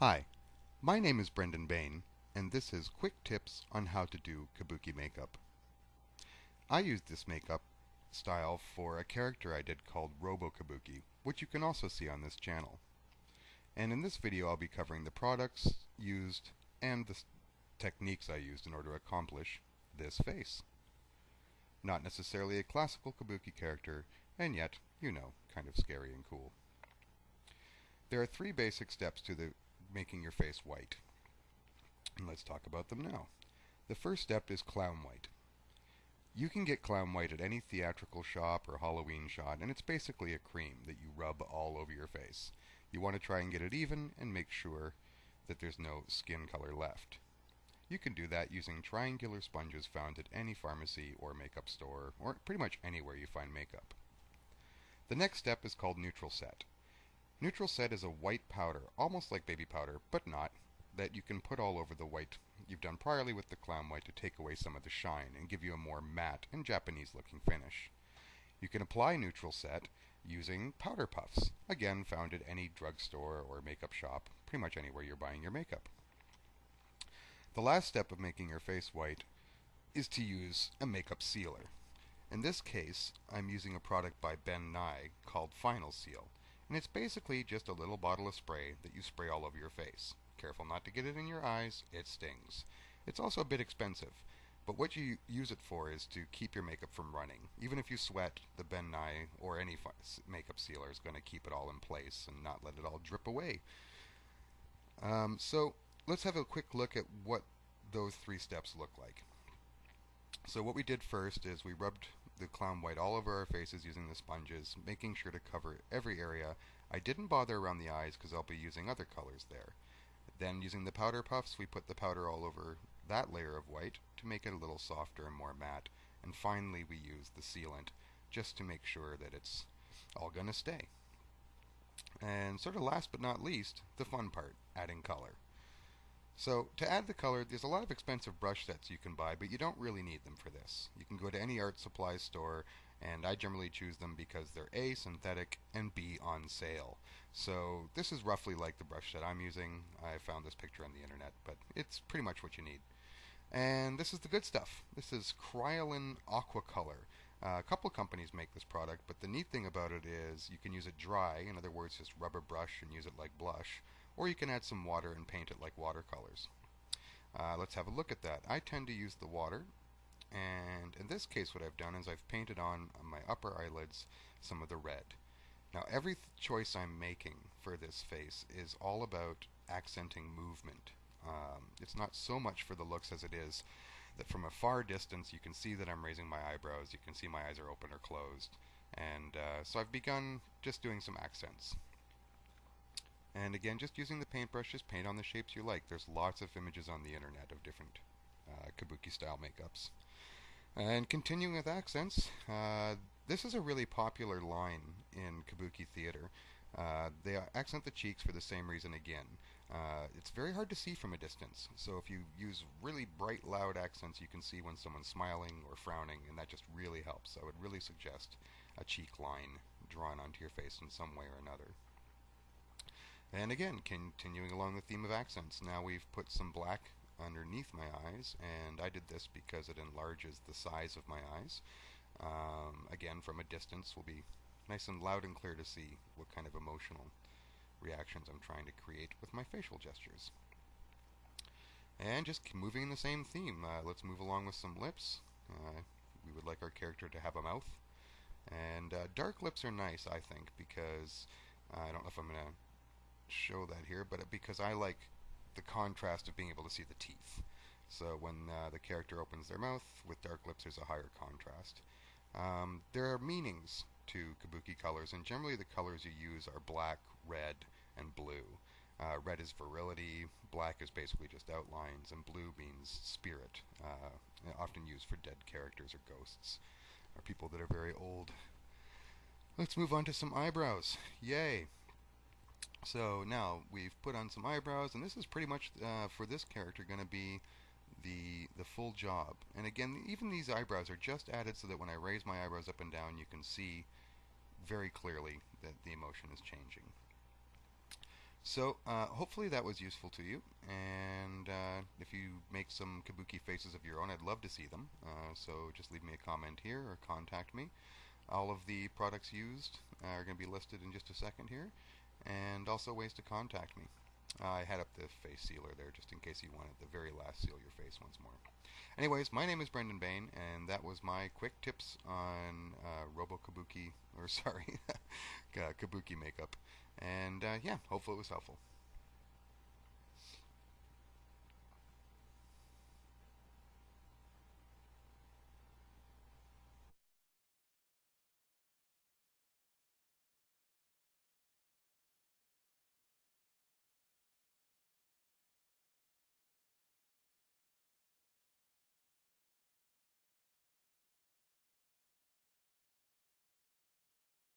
Hi, my name is Brendan Bane, and this is quick tips on how to do Kabuki makeup. I used this makeup style for a character I did called Robokabuki, which you can also see on this channel. And in this video I'll be covering the products used and the techniques I used in order to accomplish this face. Not necessarily a classical Kabuki character, and yet, you know, kind of scary and cool. There are three basic steps to making your face white. And let's talk about them now. The first step is clown white. You can get clown white at any theatrical shop or Halloween shop, and it's basically a cream that you rub all over your face. You want to try and get it even and make sure that there's no skin color left. You can do that using triangular sponges found at any pharmacy or makeup store, or pretty much anywhere you find makeup. The next step is called neutral set. Neutral set is a white powder, almost like baby powder, but not, that you can put all over the white you've done priorly with the clown white to take away some of the shine and give you a more matte and Japanese looking finish. You can apply neutral set using powder puffs, again found at any drugstore or makeup shop, pretty much anywhere you're buying your makeup. The last step of making your face white is to use a makeup sealer. In this case, I'm using a product by Bane called Final Seal, and it's basically just a little bottle of spray that you spray all over your face. Careful not to get it in your eyes, it stings. It's also a bit expensive, but what you use it for is to keep your makeup from running. Even if you sweat, the Bane or any makeup sealer is going to keep it all in place and not let it all drip away. So let's have a quick look at what those three steps look like. So what we did first is we rubbed the clown white all over our faces using the sponges, making sure to cover every area. I didn't bother around the eyes because I'll be using other colors there. Then using the powder puffs, we put the powder all over that layer of white to make it a little softer and more matte. And finally we use the sealant just to make sure that it's all gonna stay. And sort of last but not least, the fun part, adding color. So to add the color, there's a lot of expensive brush sets you can buy, but you don't really need them for this. You can go to any art supply store, and I generally choose them because they're A, synthetic, and B, on sale. So this is roughly like the brush set I'm using. I found this picture on the internet, but it's pretty much what you need. And this is the good stuff. This is Kryolan Aqua Color. A couple companies make this product, but the neat thing about it is you can use it dry, in other words, just rub a brush and use it like blush, or you can add some water and paint it like watercolors. Let's have a look at that. I tend to use the water, and in this case what I've done is I've painted on my upper eyelids some of the red. Now every choice I'm making for this face is all about accenting movement. It's not so much for the looks as it is that from a far distance you can see that I'm raising my eyebrows, you can see my eyes are open or closed, and so I've begun just doing some accents. And again, just using the paintbrush, just paint on the shapes you like. There's lots of images on the internet of different Kabuki style makeups. And continuing with accents, this is a really popular line in Kabuki theater. They accent the cheeks for the same reason again. It's very hard to see from a distance, so if you use really bright, loud accents, you can see when someone's smiling or frowning, and that just really helps. I would really suggest a cheek line drawn onto your face in some way or another. And again, continuing along the theme of accents, now we've put some black underneath my eyes, and I did this because it enlarges the size of my eyes. Again, from a distance will be nice and loud and clear to see what kind of emotional reactions I'm trying to create with my facial gestures. And just moving in the same theme, let's move along with some lips. We would like our character to have a mouth. And dark lips are nice, I think, because I don't know if I'm going to show that here, but because I like the contrast of being able to see the teeth. So when the character opens their mouth with dark lips, there's a higher contrast. There are meanings to Kabuki colors, and generally the colors you use are black, red, and blue. Red is virility, black is basically just outlines, and blue means spirit, often used for dead characters or ghosts, or people that are very old. Let's move on to some eyebrows. Yay! So now we've put on some eyebrows, and this is pretty much for this character going to be the full job. And again, even these eyebrows are just added so that when I raise my eyebrows up and down, you can see very clearly that the emotion is changing. So hopefully that was useful to you, and if you make some Kabuki faces of your own, I'd love to see them. So just leave me a comment here or contact me. All of the products used are going to be listed in just a second here, and also ways to contact me. I had up the face sealer there just in case you wanted the very last seal your face once more. Anyways, my name is Brendan Bane, and that was my quick tips on Robokabuki, or sorry, Kabuki makeup. And yeah, hopefully it was helpful.